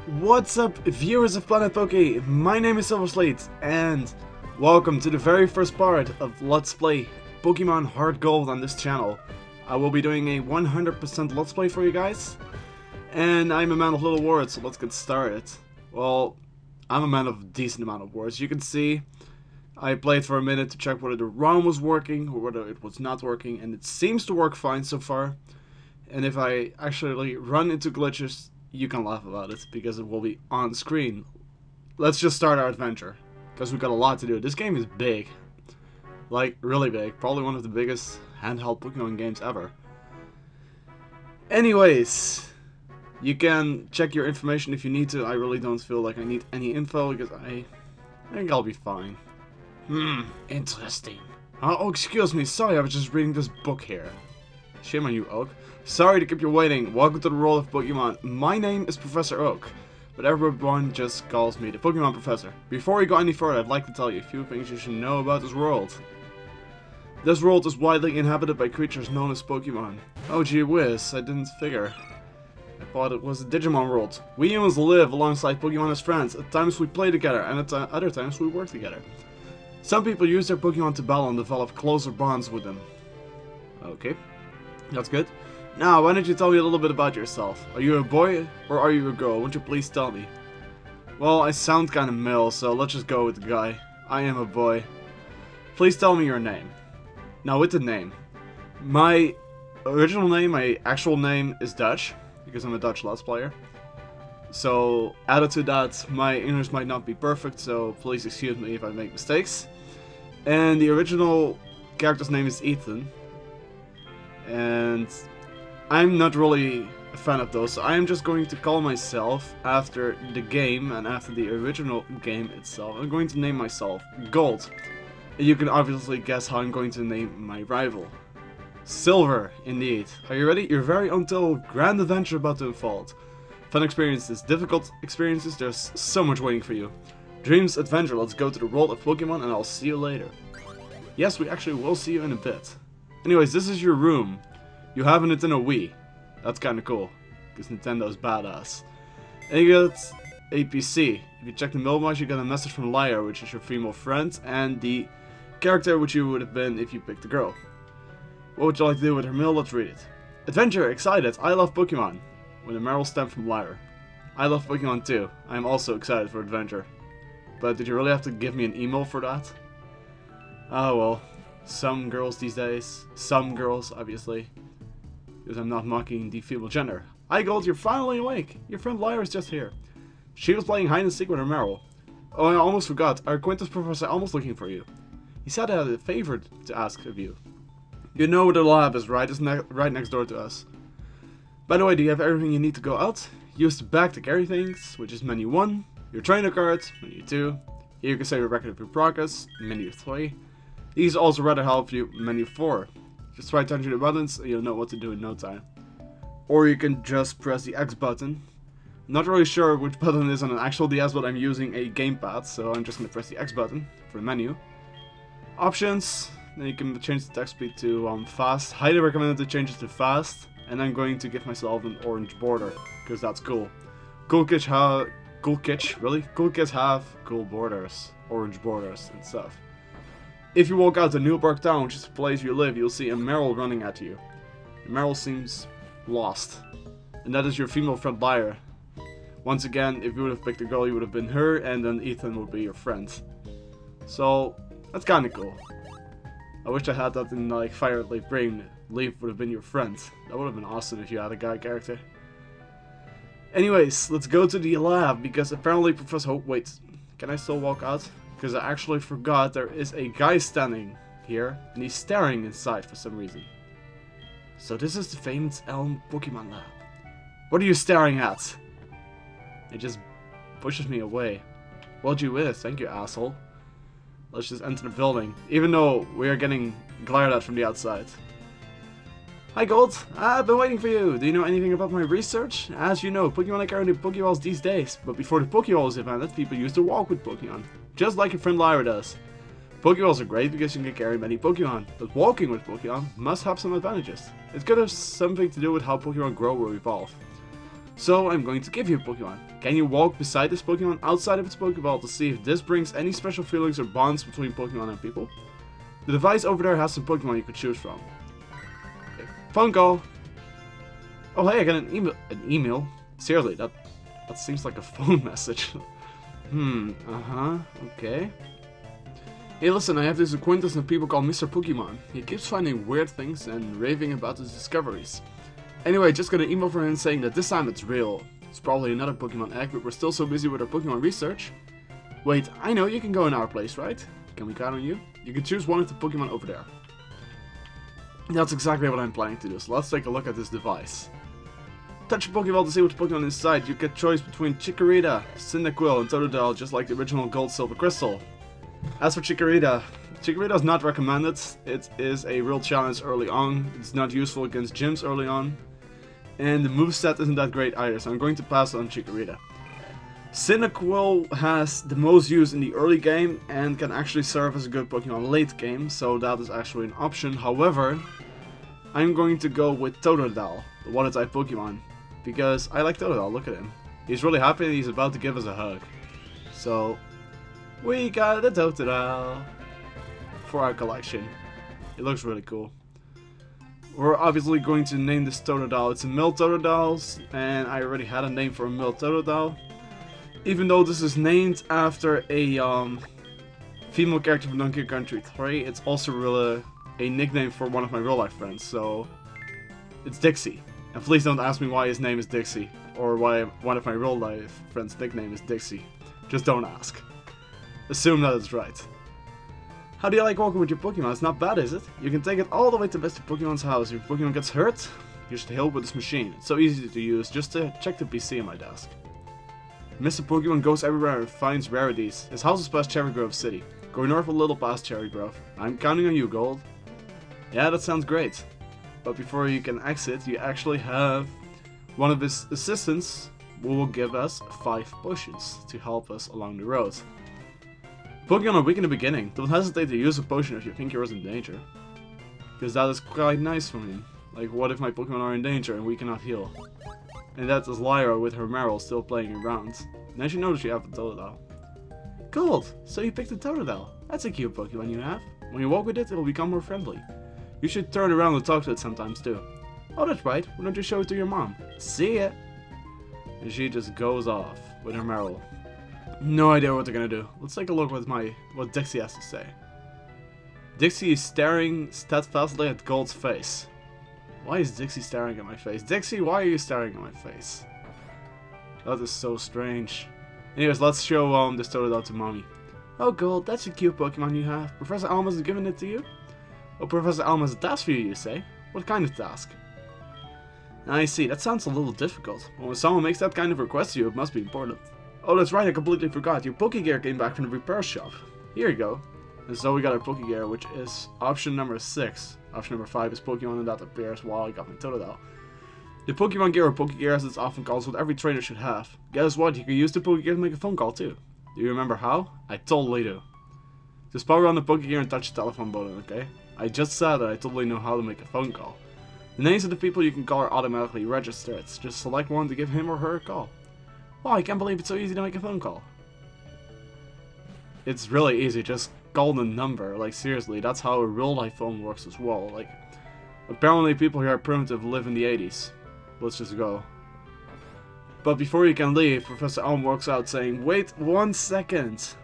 What's up, viewers of PlanetPoké? My name is SilverSleet, and welcome to the very first part of Let's Play Pokemon HeartGold on this channel. I will be doing a 100% Let's Play for you guys, and I'm a man of little words, so let's get started. Well, I'm a man of a decent amount of words. You can see I played for a minute to check whether the ROM was working or whether it was not working, and it seems to work fine so far. And if I actually run into glitches, you can laugh about it, because it will be on screen. Let's just start our adventure, because we've got a lot to do. This game is big. Like, really big. Probably one of the biggest handheld Pokemon games ever. Anyways, you can check your information if you need to. I really don't feel like I need any info, because I think I'll be fine. Interesting. Oh, excuse me. Sorry, I was just reading this book here. Shame on you, Oak. Sorry to keep you waiting. Welcome to the world of Pokemon. My name is Professor Oak, but everyone just calls me the Pokemon Professor. Before we go any further, I'd like to tell you a few things you should know about this world. This world is widely inhabited by creatures known as Pokemon. Oh gee whiz, I didn't figure. I thought it was a Digimon world. We humans live alongside Pokemon as friends. At times we play together, and at other times we work together. Some people use their Pokemon to battle and develop closer bonds with them. Okay, that's good. Now, why don't you tell me a little bit about yourself? Are you a boy or are you a girl? Won't you please tell me? Well, I sound kind of male, so let's just go with the guy. I am a boy. Please tell me your name. Now, with the name. My original name, my actual name is Dutch, because I'm a Dutch Let's Player. So, added to that, my English might not be perfect, so please excuse me if I make mistakes. And the original character's name is Ethan. And I'm not really a fan of those, so I am just going to call myself after the game and after the original game itself. I'm going to name myself Gold. And you can obviously guess how I'm going to name my rival. Silver, indeed. Are you ready? Your very own tale of grand adventure about to unfold. Fun experiences, difficult experiences, there's so much waiting for you. Dreams, adventure, let's go to the world of Pokemon and I'll see you later. Yes, we actually will see you in a bit. Anyways, this is your room. You have a Nintendo Wii. That's kinda cool, because Nintendo's badass. And you got a PC. If you check the mailbox, you got a message from Lyra, which is your female friend, and the character which you would have been if you picked a girl. What would you like to do with her mail? Let's read it. Adventure, excited, I love Pokemon. With a Meryl stamp from Lyra. I love Pokemon too. I am also excited for adventure. But did you really have to give me an email for that? Oh well. Some girls these days. Some girls, obviously. Because I'm not mocking the female gender. Hi Gold, you're finally awake. Your friend Lyra is just here. She was playing hide and seek with her Meryl. Oh, I almost forgot. Our acquaintance Professor Elmo's looking for you. He said I had a favor to ask of you. You know where the lab is, right? It's right next door to us. By the way, do you have everything you need to go out? Use the bag to carry things, which is menu 1. Your trainer card, menu 2. Here you can save a record of your progress, menu 3. These also rather help you, menu 4. Just try touching the buttons and you'll know what to do in no time. Or you can just press the X button. I'm not really sure which button is on an actual DS, but I'm using a gamepad, so I'm just going to press the X button for the menu. Options, then you can change the text speed to fast. Highly recommended to change it to fast. And I'm going to give myself an orange border, because that's cool. Cool kids have cool borders, orange borders and stuff. If you walk out to New Park Town, which is the place you live, you'll see a Meryl running at you. Meryl seems lost. And that is your female friend Lyra. Once again, if you would have picked a girl, you would have been her, and then Ethan would be your friend. So, that's kinda cool. I wish I had that in like Fire Leaf Brain. Leaf would have been your friend. That would have been awesome if you had a guy character. Anyways, let's go to the lab, because apparently Professor... Oh, wait. Can I still walk out? Because I actually forgot there is a guy standing here, and he's staring inside for some reason. So this is the famous Elm Pokemon Lab. What are you staring at? It just pushes me away. Well, gee whiz, thank you, asshole. Let's just enter the building, even though we are getting glared at from the outside. Hi Gold, I've been waiting for you. Do you know anything about my research? As you know, Pokemon are carrying Pokeballs these days, but before the Pokeball was invented, people used to walk with Pokemon, just like your friend Lyra does. Pokeballs are great because you can carry many Pokemon, but walking with Pokemon must have some advantages. It could have something to do with how Pokemon grow or evolve. So I'm going to give you a Pokemon. Can you walk beside this Pokemon outside of its Pokeball to see if this brings any special feelings or bonds between Pokemon and people? The device over there has some Pokemon you could choose from. Okay. Phone call! Oh hey, I got an email. An email? Seriously, that seems like a phone message. Okay. Hey listen, I have this acquaintance of people called Mr. Pokemon. He keeps finding weird things and raving about his discoveries. Anyway, just got an email from him saying that this time it's real. It's probably another Pokemon egg, but we're still so busy with our Pokemon research. Wait, I know you can go in our place, right? Can we count on you? You can choose one of the Pokemon over there. That's exactly what I'm planning to do, so let's take a look at this device. Touch a Pokeball to see which Pokemon is inside. You get choice between Chikorita, Cyndaquil, and Totodile, just like the original Gold Silver Crystal. As for Chikorita, Chikorita is not recommended. It is a real challenge early on. It's not useful against gyms early on. And the moveset isn't that great either, so I'm going to pass on Chikorita. Cyndaquil has the most use in the early game and can actually serve as a good Pokemon late game, so that is actually an option. However, I'm going to go with Totodile, the water type Pokemon, because I like Totodile. Look at him. He's really happy and he's about to give us a hug. So, we got the Totodile for our collection. It looks really cool. We're obviously going to name this Totodile. It's a male Totodile, and I already had a name for a male Totodile. Even though this is named after a female character from Donkey Country 3, it's also really a nickname for one of my real life friends, so it's Dixie. And please don't ask me why his name is Dixie, or why one of my real life friends' nickname is Dixie. Just don't ask. Assume that it's right. How do you like walking with your Pokemon? It's not bad, is it? You can take it all the way to Mr. Pokemon's house. If your Pokemon gets hurt, you should heal with this machine. It's so easy to use, just to check the PC on my desk. Mr. Pokemon goes everywhere and finds rarities. His house is past Cherrygrove City. Go north a little past Cherrygrove. I'm counting on you, Gold. Yeah, that sounds great. But before you can exit, you actually have one of his assistants who will give us 5 potions to help us along the road. Pokemon are weak in the beginning. Don't hesitate to use a potion if you think yours is in danger. Because that is quite nice from him. Like, what if my Pokemon are in danger and we cannot heal? And that is Lyra with her Meryl still playing around. Now you notice you have a Totodile. Gold! So you picked a Totodile. That's a cute Pokemon you have. When you walk with it, it will become more friendly. You should turn around and talk to it sometimes too. Oh, that's right. Why don't you show it to your mom? See ya! And she just goes off with her Meryl. No idea what they're gonna do. Let's take a look what Dixie has to say. Dixie is staring steadfastly at Gold's face. Why is Dixie staring at my face? Dixie, why are you staring at my face? That is so strange. Anyways, let's show this Totodile to mommy. Oh Gold, that's a cute Pokemon you have. Professor Almas has given it to you? Oh, Professor Almas has a task for you, you say? What kind of task? I see, that sounds a little difficult. Well, when someone makes that kind of request to you, it must be important. Oh, that's right, I completely forgot. Your Pokégear came back from the repair shop. Here you go. And so we got our Pokégear, which is option number 6. Option number 5 is Pokemon that appears while I got my Totodile. The Pokemon Gear, or Pokégear as it's often called, is what every trainer should have. Guess what? You can use the Pokégear to make a phone call too. Do you remember how? I totally do. Just power on the Pokégear and touch the telephone button, okay? I just said that I totally know how to make a phone call. The names of the people you can call are automatically registered. Just select one to give him or her a call. Wow, I can't believe it's so easy to make a phone call. It's really easy, just call the number. Like, seriously, that's how a real-life phone works as well. Like, apparently people here are primitive, live in the 80s. Let's just go. But before you can leave, Professor Elm walks out saying, "Wait 1 second.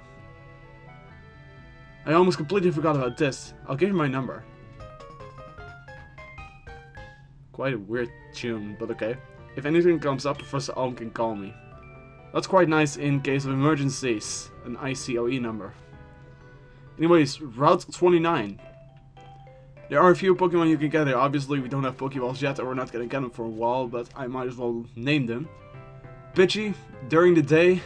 I almost completely forgot about this. I'll give you my number." Quite a weird tune, but okay. If anything comes up, Professor Elm can call me. That's quite nice in case of emergencies. An ICOE number. Anyways, Route 29. There are a few Pokemon you can get here. Obviously, we don't have Pokeballs yet, or we're not gonna get them for a while, but I might as well name them. Pidgey, during the day,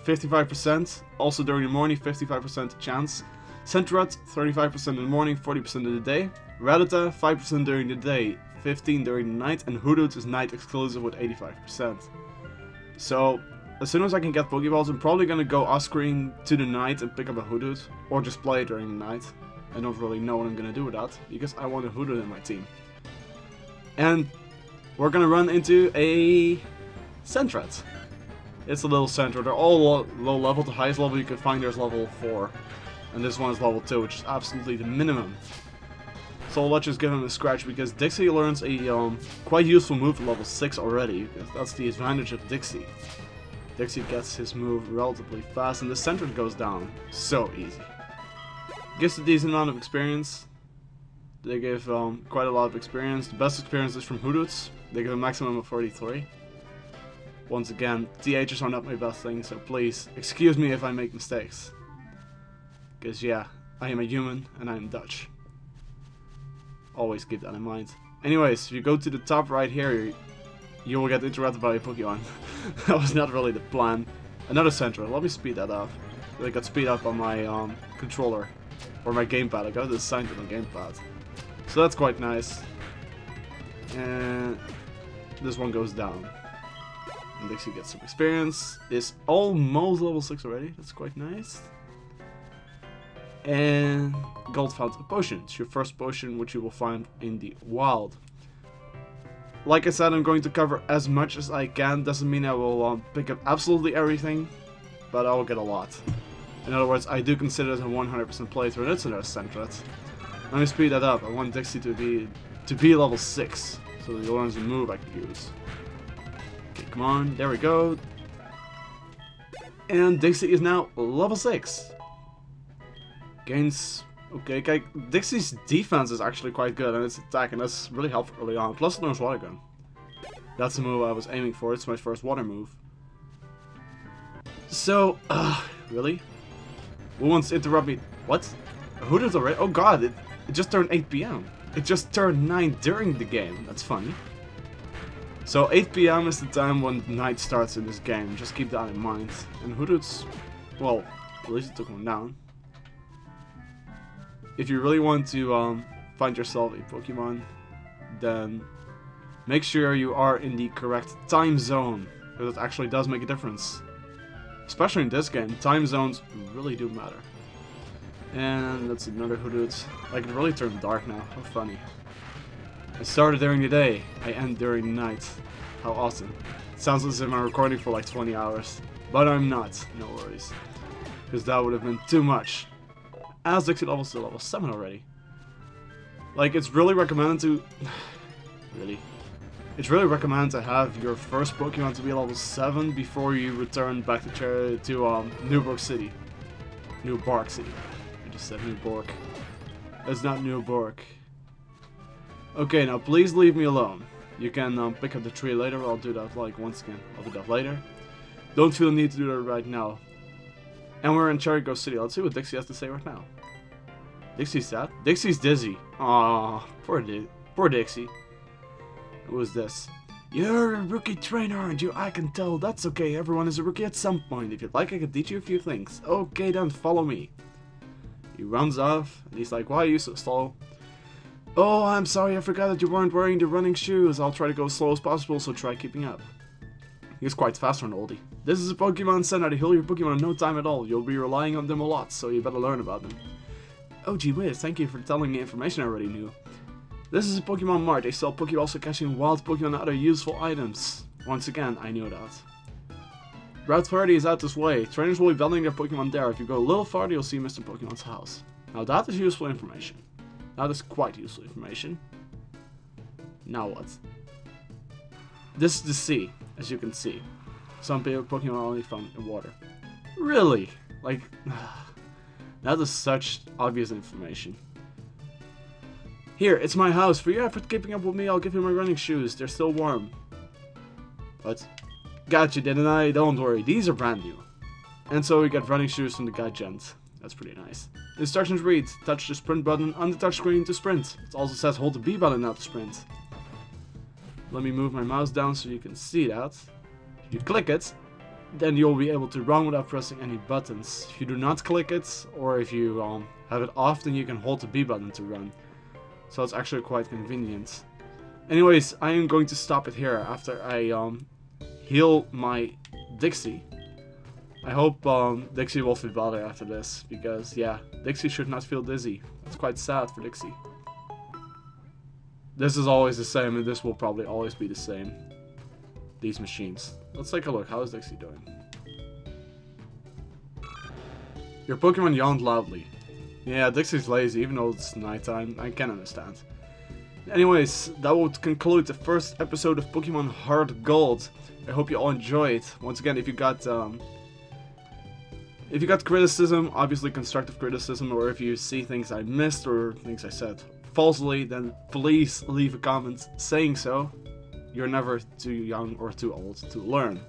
55%. Also during the morning, 55% chance. Centret, 35% in the morning, 40% in the day. Rattata, 5% during the day, 15% during the night. And Hoodoo is night exclusive with 85%. So, as soon as I can get Pokeballs, I'm probably gonna go off-screen to the night and pick up a Hoodoo, or just play it during the night. I don't really know what I'm gonna do with that, because I want a Hoodoo in my team. And we're gonna run into a Sentret. It's a little Sentret. They're all low level. The highest level you can find there is level 4. And this one is level 2, which is absolutely the minimum. So let's just give him a scratch, because Dixie learns a quite useful move at level 6 already. Because that's the advantage of Dixie. Dixie gets his move relatively fast, and the Sentret goes down. So easy. Gives a decent amount of experience. They give quite a lot of experience. The best experience is from Hoodoots. They give a maximum of 43. Once again, THs are not my best thing, so please excuse me if I make mistakes. Because yeah, I am a human and I am Dutch. Always keep that in mind. Anyways, if you go to the top right here, you will get interrupted by a Pokemon. That was not really the plan. Another Sentret. Let me speed that up. I got speed up on my controller. Or my gamepad. I got this signed on my gamepad. So that's quite nice. And this one goes down. And Dixie gets some experience. Is almost level 6 already. That's quite nice. And Gold found a potion. It's your first potion, which you will find in the wild. Like I said, I'm going to cover as much as I can. Doesn't mean I will pick up absolutely everything, but I will get a lot. In other words, I do consider it a 100% playthrough. That's another Sentret. Let me speed that up. I want Dixie to be level 6, so that he learns a move I can use. Okay, come on. There we go. And Dixie is now level 6. Gains... Okay, Dixie's defense is actually quite good, and its attack, and that's really helpful early on. Plus it learns Water Gun. That's the move I was aiming for. It's my first water move. So, really? Who wants to interrupt me? What? Who did already? Oh god, it just turned 8 PM. It just turned 9 during the game. That's funny. So 8 PM is the time when night starts in this game. Just keep that in mind. And Hoodoots, well, at least it took one down. If you really want to find yourself a Pokemon, then make sure you are in the correct time zone, because it actually does make a difference. Especially in this game, time zones really do matter. And that's another Hoodoots. Like, it really turned dark now. How funny. I started during the day, I end during the night. How awesome. It sounds as if I'm recording for like 20 hours. But I'm not, no worries. Because that would have been too much. As Dixie level's to level 7 already. Like, it's really recommended to... really? It's really recommended to have your first Pokemon to be level 7 before you return back to Newborg City. Newborg City. I just said Newborg. It's not Newborg. Okay, now please leave me alone. You can pick up the tree later. I'll do that like once again. I'll do that later. Don't feel the need to do that right now. And we're in Cherrygrove City. Let's see what Dixie has to say right now. Dixie's sad? Dixie's dizzy. Aww, poor Dixie. Who is this? You're a rookie trainer, aren't you? I can tell. That's okay. Everyone is a rookie at some point. If you'd like, I can teach you a few things. Okay, then follow me. He runs off, and he's like, why are you so slow? Oh, I'm sorry. I forgot that you weren't wearing the running shoes. I'll try to go as slow as possible, so try keeping up. He's quite fast for an oldie. This is a Pokemon Center to heal your Pokemon in no time at all. You'll be relying on them a lot, so you better learn about them. Oh gee whiz, thank you for telling me information I already knew. This is a Pokemon Mart. They sell Pokeballs for catching wild Pokemon and other useful items. Once again, I knew that. Route 30 is out this way. Trainers will be battling their Pokemon there. If you go a little farther, you'll see Mr. Pokemon's house. Now that is useful information. That is quite useful information. Now what? This is the sea, as you can see. Some Pokemon are only found in water. Really? Like, that is such obvious information. Here, it's my house. For your effort keeping up with me, I'll give you my running shoes. They're still warm. What? Gotcha, didn't I? Don't worry, these are brand new. And so we get running shoes from the guy Gent. That's pretty nice. Instructions read, touch the sprint button on the touchscreen to sprint. It also says hold the B button now to sprint. Let me move my mouse down so you can see that. If you click it, then you'll be able to run without pressing any buttons. If you do not click it, or if you have it off, then you can hold the B button to run. So it's actually quite convenient. Anyways, I am going to stop it here after I heal my Dixie. I hope Dixie will feel better after this, because yeah, Dixie should not feel dizzy. That's quite sad for Dixie. This is always the same, and this will probably always be the same. These machines. Let's take a look. How is Dixie doing? Your Pokemon yawned loudly. Yeah, Dixie's lazy, even though it's nighttime. I can understand. Anyways, that would conclude the first episode of Pokemon HeartGold. I hope you all enjoyed. Once again, if you got criticism, obviously constructive criticism, or if you see things I missed or things I said falsely, then please leave a comment saying so. You're never too young or too old to learn.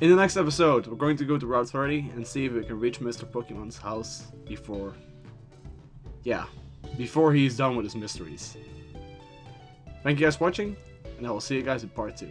In the next episode, we're going to go to Route 30 and see if we can reach Mr. Pokemon's house before he's done with his mysteries. Thank you guys for watching, and I will see you guys in part 2.